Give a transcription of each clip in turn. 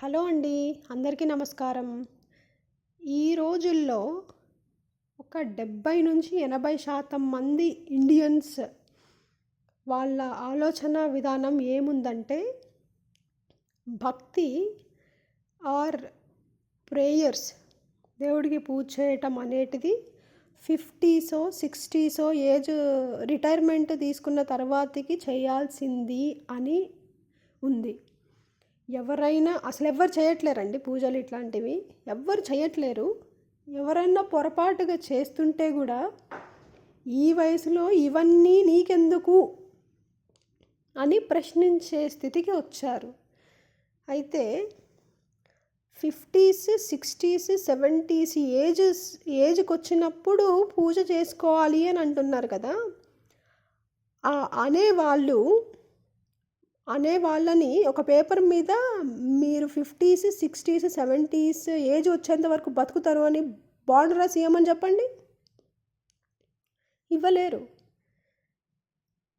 Hello అండి. అందరికీ నమస్కారం. ఈ రోజుల్లో ఒక 70-80% మంది ఇండియన్స్ వాళ్ళ ఆలోచన విధానం ఏముందంటే, భక్తి ఆర్ ప్రేయర్స్ దేవుడికి పూజ చేయటం అనేటిది 50సో 60సో ఏజ్ రిటైర్మెంట్ తీసుకున్న తర్వాతకి చేయాల్సింది అని ఉంది. ఎవరైనా అసలెవ్వరు చేయట్లేరండి పూజలు ఇట్లాంటివి. ఎవ్వరు చేయట్లేరు. ఎవరైనా పొరపాటుగా చేస్తుంటే గూడా, ఈ వయసులో ఇవన్నీ నీకెందుకు అని ప్రశ్నించే స్థితికి వచ్చారు. అయితే 50స్, 60స్, 70స్ ఏజ్‌కొచ్చినప్పుడు పూజ చేసుకోవాలి అని అంటున్నారు కదా! అనేవాళ్ళని ఒక పేపర్ మీద మీరు 50స్, 60స్, 70స్ ఏజ్ వచ్చేంత వరకు బతుకుతారు అని బాండ్ రాసి ఇవ్వమని చెప్పండి. ఇవ్వలేరు.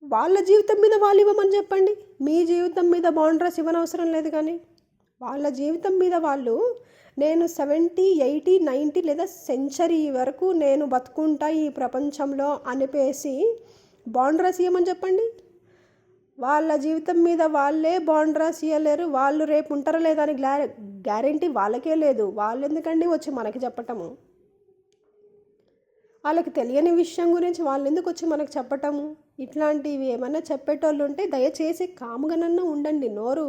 వాళ్ళ జీవితం మీద వాళ్ళు ఇవ్వమని చెప్పండి. మీ జీవితం మీద బాండ్ రాసి ఇవ్వనవసరం లేదు కానీ, వాళ్ళ జీవితం మీద వాళ్ళు నేను 70, 80, 90 లేదా సెంచరీ వరకు నేను బతుకుంటా ఈ ప్రపంచంలో అనిపేసి బాండ్ రాసి ఇవ్వమని చెప్పండి. వాళ్ళ జీవితం మీద వాళ్ళే బాండ్ రాసి ఇవ్వలేరు. వాళ్ళు రేపు ఉంటారో లేదా అని గ్యారెంటీ వాళ్ళకే లేదు. వాళ్ళు ఎందుకండి వచ్చి మనకి చెప్పటము? వాళ్ళకి తెలియని విషయం గురించి వాళ్ళు ఎందుకు వచ్చి మనకు చెప్పటము? ఇట్లాంటివి ఏమైనా చెప్పేటోళ్ళు ఉంటే దయచేసి కాముగానన్నా ఉండండి. నోరు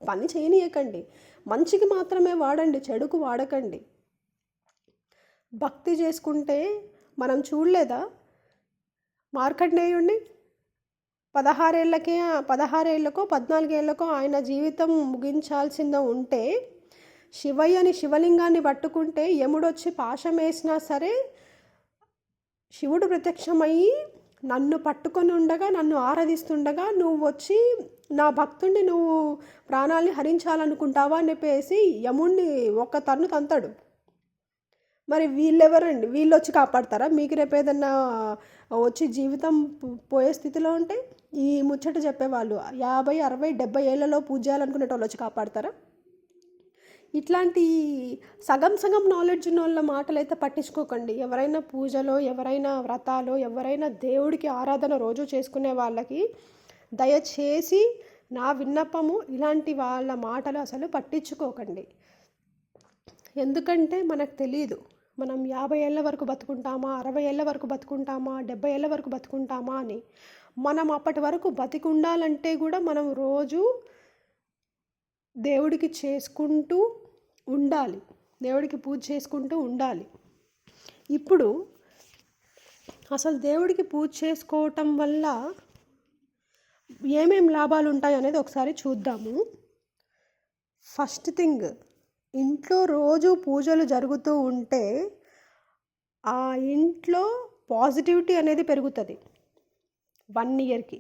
పని చేయనీయకండి. మంచికి మాత్రమే వాడండి, చెడుకు వాడకండి. భక్తి చేసుకుంటే మనం చూడలేదా మార్కండేయుణ్ణి? 16 ఏళ్ళకో 14 ఆయన జీవితం ముగించాల్సిందో ఉంటే, శివయ్యని శివలింగాన్ని పట్టుకుంటే యముడొచ్చి పాశం వేసినా సరే శివుడు ప్రత్యక్షమయ్యి నన్ను పట్టుకొని ఉండగా, నన్ను ఆరాధిస్తుండగా నువ్వు వచ్చి నా భక్తుడిని నువ్వు ప్రాణాల్ని హరించాలనుకుంటావా అని చెప్పేసి యముణ్ణి ఒక్క తన్ను తంతాడు. మరి వీళ్ళెవరండి? వీళ్ళు వచ్చి కాపాడతారా? మీకు రేపు ఏదన్నా వచ్చి జీవితం పోయే స్థితిలో ఉంటే ఈ ముచ్చట చెప్పేవాళ్ళు 50, 60, 70 ఏళ్లలో పూజ చేయాలనుకునేటోళ్ళు వచ్చి కాపాడతారా? ఇట్లాంటి సగం నాలెడ్జ్ ఉన్న వాళ్ళ మాటలు అయితే పట్టించుకోకండి. ఎవరైనా పూజలో, ఎవరైనా వ్రతాలో, ఎవరైనా దేవుడికి ఆరాధన రోజు చేసుకునే వాళ్ళకి దయచేసి నా విన్నపము, ఇలాంటి వాళ్ళ మాటలు అసలు పట్టించుకోకండి. ఎందుకంటే మనకు తెలియదు మనం 50 ఏళ్ళ వరకు బతుకుంటామా, 60 ఏళ్ళ వరకు బతుకుంటామా, 70 ఏళ్ళ వరకు బతుకుంటామా అని. మనం అప్పటి వరకు బతికి ఉండాలంటే కూడా మనం రోజు దేవుడికి చేసుకుంటూ ఉండాలి. దేవుడికి పూజ చేసుకుంటూ ఉండాలి. ఇప్పుడు అసలు దేవుడికి పూజ చేసుకోవటం వల్ల ఏమేం లాభాలు ఉంటాయి అనేది ఒకసారి చూద్దాము. ఫస్ట్ థింగ్, ఇంట్లో రోజు పూజలు జరుగుతూ ఉంటే ఆ ఇంట్లో పాజిటివిటీ అనేది పెరుగుతుంది. 1 ఇయర్కి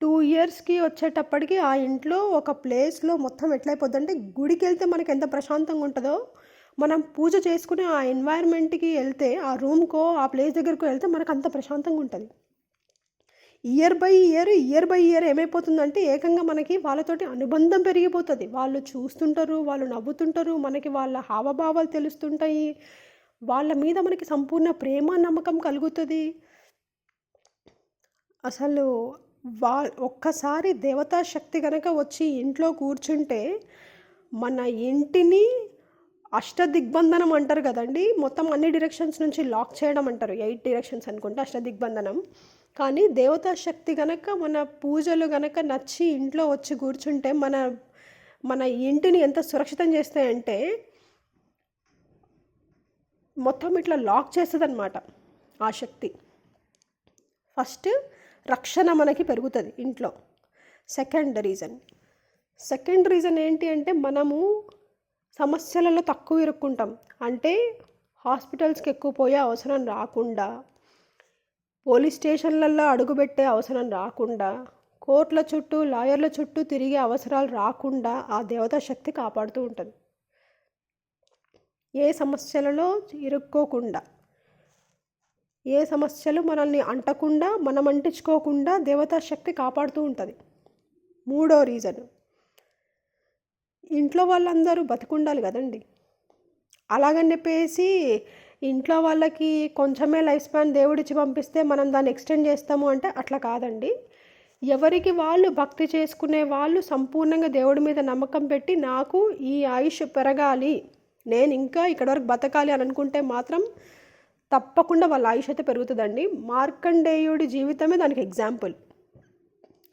2 ఇయర్స్కి వచ్చేటప్పటికి ఆ ఇంట్లో ఒక ప్లేస్లో మొత్తం ఎట్లయిపోద్దంటే, గుడికి వెళ్తే మనకి ఎంత ప్రశాంతంగా ఉంటుందో, మనం పూజ చేసుకునే ఆ ఎన్వైర్న్మెంట్కి వెళ్తే, ఆ రూమ్కో ఆ ప్లేస్ దగ్గరకు వెళ్తే మనకు అంత ప్రశాంతంగా ఉంటుంది. ఇయర్ బై ఇయర్ ఏమైపోతుందంటే, ఏకంగా మనకి వాళ్ళతోటి అనుబంధం పెరిగిపోతుంది. వాళ్ళు చూస్తుంటారు, వాళ్ళు నవ్వుతుంటారు, మనకి వాళ్ళ హావభావాలు తెలుస్తుంటాయి, వాళ్ళ మీద మనకి సంపూర్ణ ప్రేమ నమ్మకం కలుగుతుంది. అసలు ఒక్కసారి దేవతా శక్తి కనుక వచ్చి ఇంట్లో కూర్చుంటే మన ఇంటిని అష్టదిగ్బంధనం అంటారు కదండి. మొత్తం అన్ని డైరెక్షన్స్ నుంచి లాక్ చేయడం అంటారు. 8 డైరెక్షన్స్ అనుకుంటే అష్టదిగ్బంధనం. కానీ దేవతా శక్తి గనక మన పూజలు గనక నచ్చి ఇంట్లో వచ్చి కూర్చుంటే మన ఇంటిని ఎంత సురక్షితం చేస్తాయంటే, మొత్తం ఇట్లా లాక్ చేస్తుందన్నమాట ఆ శక్తి. ఫస్ట్ రక్షణ మనకి పెరుగుతుంది ఇంట్లో. సెకండ్ రీజన్ ఏంటి అంటే, మనము సమస్యలలో తక్కువ ఇరుక్కుంటాం. అంటే హాస్పిటల్స్కి ఎక్కువ పోయే అవసరం రాకుండా, పోలీస్ స్టేషన్లలో అడుగుపెట్టే అవసరం రాకుండా, కోర్టుల చుట్టూ లాయర్ల చుట్టూ తిరిగే అవసరాలు రాకుండా ఆ దేవతా శక్తి కాపాడుతూ ఉంటుంది. ఏ సమస్యలలో ఇరుక్కోకుండా, ఏ సమస్యలు మనల్ని అంటకుండా, మనం అంటించుకోకుండా దేవతా శక్తి కాపాడుతూ ఉంటుంది. మూడో రీజన్, ఇంట్లో వాళ్ళందరూ బతికుండాలి కదండి. అలాగని చెప్పేసి ఇంట్లో వాళ్ళకి కొంచెమే లైఫ్ స్పాన్ దేవుడిచ్చి పంపిస్తే మనం దాన్ని ఎక్స్టెండ్ చేస్తాము అంటే అట్లా కాదండి. ఎవరికి వాళ్ళు భక్తి చేసుకునే వాళ్ళు సంపూర్ణంగా దేవుడి మీద నమ్మకం పెట్టి నాకు ఈ ఆయుష్ పెరగాలి, నేను ఇంకా ఇక్కడి వరకు బతకాలి అని అనుకుంటే మాత్రం తప్పకుండా వాళ్ళ ఆయుష్ అయితే పెరుగుతుందండి. మార్కండేయుడి జీవితమే దానికి ఎగ్జాంపుల్.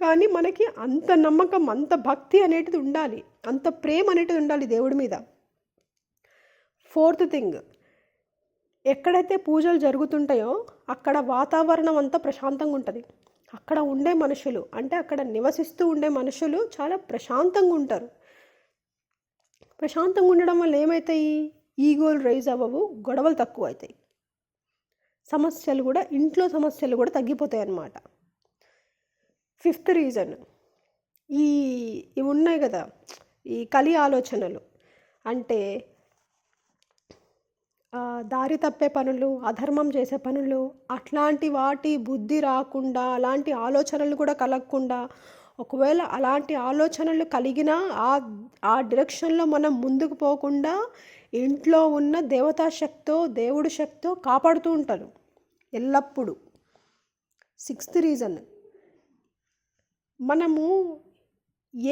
కానీ మనకి అంత నమ్మకం, అంత భక్తి అనేటిది ఉండాలి, అంత ప్రేమ అనేటిది ఉండాలి దేవుడి మీద. ఫోర్త్ థింగ్, ఎక్కడైతే పూజలు జరుగుతుంటాయో అక్కడ వాతావరణం అంతా ప్రశాంతంగా ఉంటుంది. అక్కడ ఉండే మనుషులు అంటే అక్కడ నివసిస్తూ ఉండే మనుషులు చాలా ప్రశాంతంగా ఉంటారు. ప్రశాంతంగా ఉండడం వల్ల ఏమవుతాయి? ఈగోలు రైజ్ అవ్వవు, గొడవలు తక్కువ అవుతాయి, సమస్యలు కూడా, ఇంట్లో సమస్యలు కూడా తగ్గిపోతాయి అన్నమాట. ఫిఫ్త్ రీజన్, ఇవి ఉన్నాయి కదా, ఈ కలి ఆలోచనలు అంటే దారి తప్పే పనులు, అధర్మం చేసే పనులు, అట్లాంటి వాటి బుద్ధి రాకుండా, అలాంటి ఆలోచనలు కూడా కలగకుండా, ఒకవేళ అలాంటి ఆలోచనలు కలిగినా ఆ డైరెక్షన్లో మనం ముందుకు పోకుండా ఇంట్లో ఉన్న దేవతా శక్తో, దేవుడి శక్తో కాపాడుతూ ఉంటారు ఎల్లప్పుడూ. సిక్స్త్ రీజన్, మనము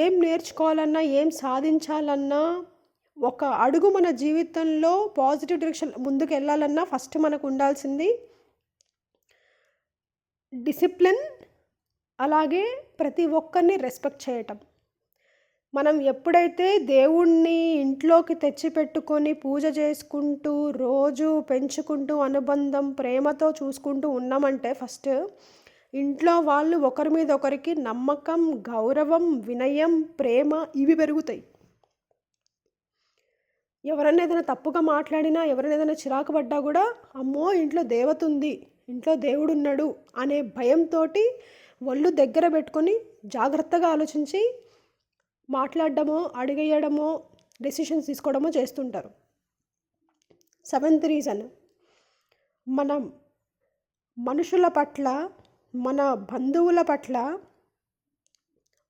ఏం నేర్చుకోవాలన్నా, ఏం సాధించాలన్నా, ఒక అడుగు మన జీవితంలో పాజిటివ్ డైరెక్షన్ ముందుకు వెళ్ళాలన్నా ఫస్ట్ మనకు ఉండాల్సింది డిసిప్లిన్, అలాగే ప్రతి ఒక్కరిని రెస్పెక్ట్ చేయటం. మనం ఎప్పుడైతే దేవుణ్ణి ఇంట్లోకి తెచ్చిపెట్టుకొని పూజ చేసుకుంటూ రోజు పెంచుకుంటూ అనుబంధం ప్రేమతో చూసుకుంటూ ఉన్నామంటే ఫస్ట్ ఇంట్లో వాళ్ళు ఒకరి మీద ఒకరికి నమ్మకం, గౌరవం, వినయం, ప్రేమ ఇవి పెరుగుతాయి. ఎవరైనా ఏదైనా తప్పుగా మాట్లాడినా, ఎవరైనా ఏదైనా చిరాకు పడ్డా కూడా అమ్మో ఇంట్లో దేవత ఉంది, ఇంట్లో దేవుడు ఉన్నాడు అనే భయంతో వాళ్ళు దగ్గర పెట్టుకొని జాగ్రత్తగా ఆలోచించి మాట్లాడడమో, అడిగేయడమో, డెసిషన్స్ తీసుకోవడమో చేస్తుంటారు. సెవెంత్ రీజన్, మనం మనుషుల పట్ల, మన బంధువుల పట్ల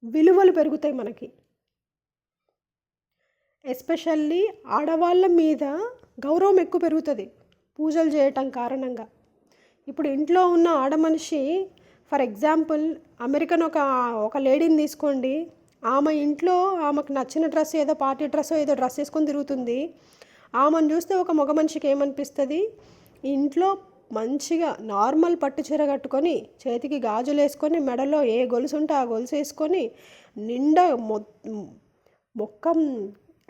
విలువలు పెరుగుతాయి మనకి. ఎస్పెషల్లీ ఆడవాళ్ళ మీద గౌరవం ఎక్కువ పెరుగుతుంది పూజలు చేయటం కారణంగా. ఇప్పుడు ఇంట్లో ఉన్న ఆడమనిషి, ఫర్ ఎగ్జాంపుల్ అమెరికన్ ఒక లేడీని తీసుకోండి, ఆమె ఇంట్లో ఆమెకు నచ్చిన డ్రెస్ ఏదో పార్టీ డ్రెస్ ఏదో డ్రెస్ వేసుకొని తిరుగుతుంది. ఆమెను చూస్తే ఒక మగ మనిషికి ఏమనిపిస్తుంది? ఇంట్లో మంచిగా నార్మల్ పట్టు చీర కట్టుకొని, చేతికి గాజులు వేసుకొని, మెడలో ఏ గొలుసు ఉంటే ఆ గొలుసు వేసుకొని, నిండా మొక్కం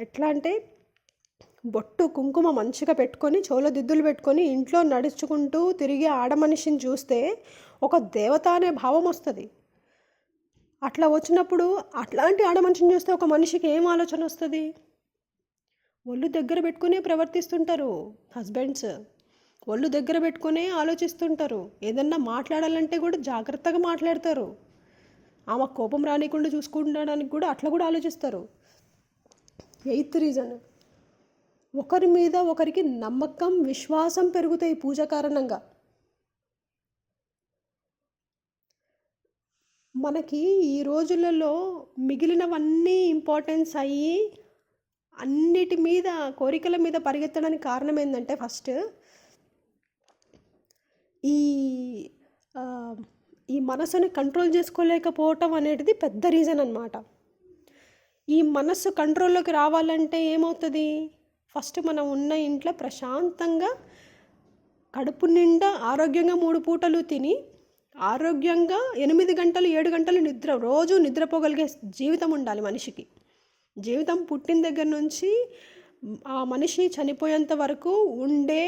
ఎట్లా అంటే బొట్టు కుంకుమ మంచిగా పెట్టుకొని, చెవులో దిద్దులు పెట్టుకొని ఇంట్లో నడుచుకుంటూ తిరిగే ఆడమనిషిని చూస్తే ఒక దేవత అనే భావం వస్తుంది. అట్లా వచ్చినప్పుడు అట్లాంటి ఆడమనిషిని చూస్తే ఒక మనిషికి ఏం ఆలోచన వస్తుంది? ఒళ్ళు దగ్గర పెట్టుకునే ప్రవర్తిస్తుంటారు హస్బెండ్స్, ఒళ్ళు దగ్గర పెట్టుకునే ఆలోచిస్తుంటారు. ఏదన్నా మాట్లాడాలంటే కూడా జాగ్రత్తగా మాట్లాడతారు. ఆమె కోపం రానికుండా చూసుకుంటాడానికి కూడా అట్లా కూడా ఆలోచిస్తారు. ఎయిత్ రీజన్, ఒకరి మీద ఒకరికి నమ్మకం, విశ్వాసం పెరుగుతాయి పూజ కారణంగా. మనకి ఈ రోజులలో మిగిలినవన్నీ ఇంపార్టెన్స్ అయ్యి అన్నిటి మీద, కోరికల మీద పరిగెత్తడానికి కారణం ఏంటంటే ఫస్ట్ ఈ మనసుని కంట్రోల్ చేసుకోలేకపోవటం అనేది పెద్ద రీజన్ అన్నమాట. ఈ మనస్సు కంట్రోల్లోకి రావాలంటే ఏమవుతుంది? ఫస్ట్ మనం ఉన్న ఇంట్లో ప్రశాంతంగా కడుపు నిండా ఆరోగ్యంగా 3 పూటలు తిని ఆరోగ్యంగా 8 గంటలు 7 గంటలు రోజు నిద్రపోగలిగే జీవితం ఉండాలి మనిషికి. జీవితం పుట్టిన దగ్గర నుంచి ఆ మనిషి చనిపోయేంత వరకు ఉండే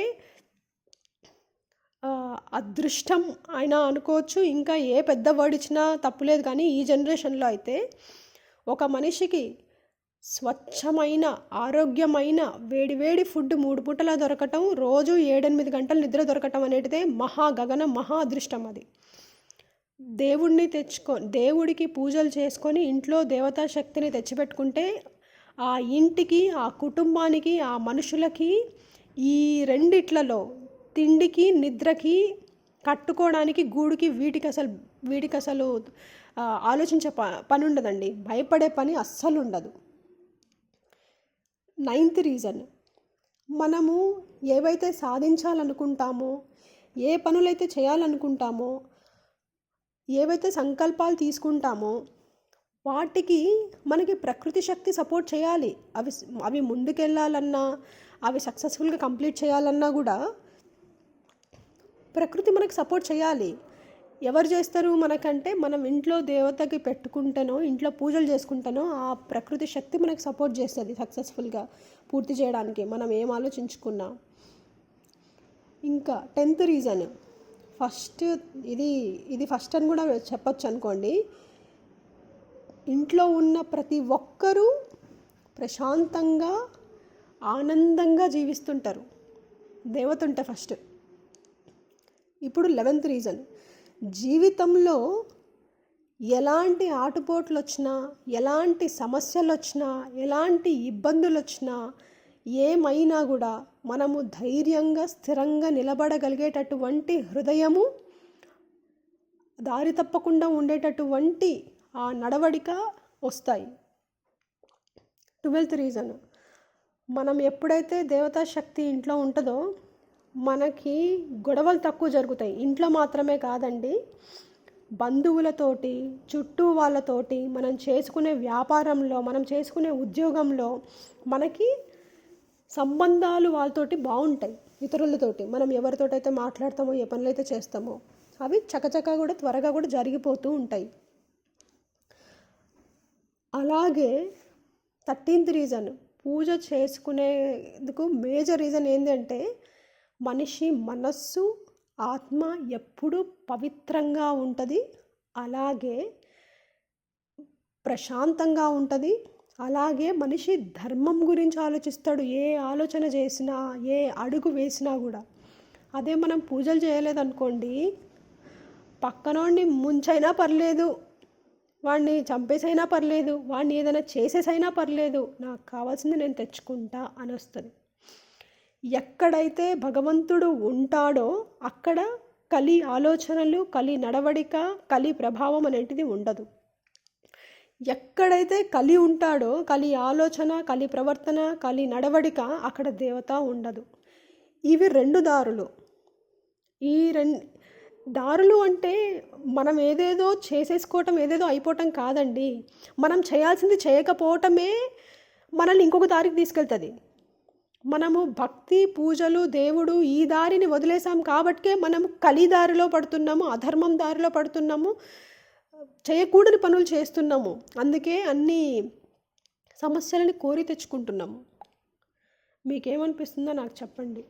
అదృష్టం అయినా అనుకోవచ్చు. ఇంకా ఏ పెద్ద వర్డ్ ఇచ్చినా తప్పులేదు. కానీ ఈ జనరేషన్లో అయితే ఒక మనిషికి స్వచ్ఛమైన, ఆరోగ్యమైన, వేడివేడి ఫుడ్ 3 పూటలా దొరకటం, రోజు 7-8 గంటలు నిద్ర దొరకటం అనేటిదే గగనం, మహా అదృష్టం. అది దేవుడికి పూజలు చేసుకొని ఇంట్లో దేవతా శక్తిని తెచ్చిపెట్టుకుంటే ఆ ఇంటికి, ఆ కుటుంబానికి, ఆ మనుషులకి ఈ రెండిట్లలో తిండికి, నిద్రకి, కట్టుకోవడానికి, గూడుకి, వీటికి అసలు ఆలోచించే పని ఉండదండి. భయపడే పని అస్సలు ఉండదు. 9th రీజన్, మనము ఏవైతే సాధించాలనుకుంటామో, ఏ పనులైతే చేయాలనుకుంటామో, ఏవైతే సంకల్పాలు తీసుకుంటామో వాటికి మనకి ప్రకృతి శక్తి సపోర్ట్ చేయాలి. అవి ముందుకెళ్ళాలన్నా, అవి సక్సెస్ఫుల్గా కంప్లీట్ చేయాలన్నా కూడా ప్రకృతి మనకు సపోర్ట్ చేయాలి. ఎవరు చేస్తారు మనకంటే, మనం ఇంట్లో దేవతకి పెట్టుకుంటేనో, ఇంట్లో పూజలు చేసుకుంటేనో ఆ ప్రకృతి శక్తి మనకు సపోర్ట్ చేస్తుంది సక్సెస్ఫుల్గా పూర్తి చేయడానికి మనం ఏం ఆలోచించుకున్నా. ఇంకా 10th రీజన్, ఫస్ట్ ఇది ఫస్ట్ అని కూడా చెప్పొచ్చు అనుకోండి. ఇంట్లో ఉన్న ప్రతి ఒక్కరూ ప్రశాంతంగా ఆనందంగా జీవిస్తుంటారు దేవత ఉంటే ఫస్ట్. ఇప్పుడు 11th రీజన్, జీవితంలో ఎలాంటి ఆటుపోట్లు వచ్చినా, ఎలాంటి సమస్యలు వచ్చినా, ఎలాంటి ఇబ్బందులు వచ్చినా, ఏమైనా కూడా మనము ధైర్యంగా స్థిరంగా నిలబడగలిగేటటువంటి హృదయము, దారి తప్పకుండా ఉండేటటువంటి ఆ నడవడిక వస్తాయి. 12th రీజన్, మనం ఎప్పుడైతే దేవతా శక్తి ఇంట్లో ఉంటుందో మనకి గొడవలు తక్కువ జరుగుతాయి. ఇంట్లో మాత్రమే కాదండి, బంధువులతోటి, చుట్టూ వాళ్ళతోటి, మనం చేసుకునే వ్యాపారంలో, మనం చేసుకునే ఉద్యోగంలో మనకి సంబంధాలు వాళ్ళతోటి బాగుంటాయి. ఇతరులతోటి మనం ఎవరితోటైతే మాట్లాడతామో, ఏ పనులైతే చేస్తామో అవి చకచకా కూడా త్వరగా కూడా జరిగిపోతూ ఉంటాయి. అలాగే 13th రీజన్, పూజ చేసుకునేందుకు మేజర్ రీజన్ ఏంటంటే మనిషి మనస్సు, ఆత్మ ఎప్పుడూ పవిత్రంగా ఉంటుంది, అలాగే ప్రశాంతంగా ఉంటుంది. అలాగే మనిషి ధర్మం గురించి ఆలోచిస్తాడు. ఏ ఆలోచన చేసినా, ఏ అడుగు వేసినా కూడా. అదే మనం పూజలు చేయలేదనుకోండి, పక్కనోడిని ముంచైనా పర్లేదు, వాడిని చంపేసైనా పర్లేదు, వాడిని ఏదైనా చేసేసైనా పర్లేదు, నాకు కావాల్సింది నేను తెచ్చుకుంటా అని వస్తుంది. ఎక్కడైతే భగవంతుడు ఉంటాడో అక్కడ కలి ఆలోచనలు, కలి నడవడిక, కలి ప్రభావం అనేటిది ఉండదు. ఎక్కడైతే కలి ఉంటాడో, కలి ఆలోచన, కలి ప్రవర్తన, కలి నడవడిక, అక్కడ దేవత ఉండదు. ఇవి 2 దారులు. ఈ దారులు అంటే మనం ఏదేదో చేసేసుకోవటం, ఏదేదో అయిపోవటం కాదండి. మనం చేయాల్సింది చేయకపోవటమే మనల్ని ఇంకొక దారికి తీసుకెళ్తుంది. మనము భక్తి, పూజలు, దేవుడు ఈ దారిని వదిలేసాం కాబట్టే మనం కలి దారిలో పడుతున్నాము, అధర్మం దారిలో పడుతున్నాము, చేయకూడని పనులు చేస్తున్నాము. అందుకే అన్ని సమస్యలని కోరి తెచ్చుకుంటున్నాము. మీకేమనిపిస్తుందో నాకు చెప్పండి.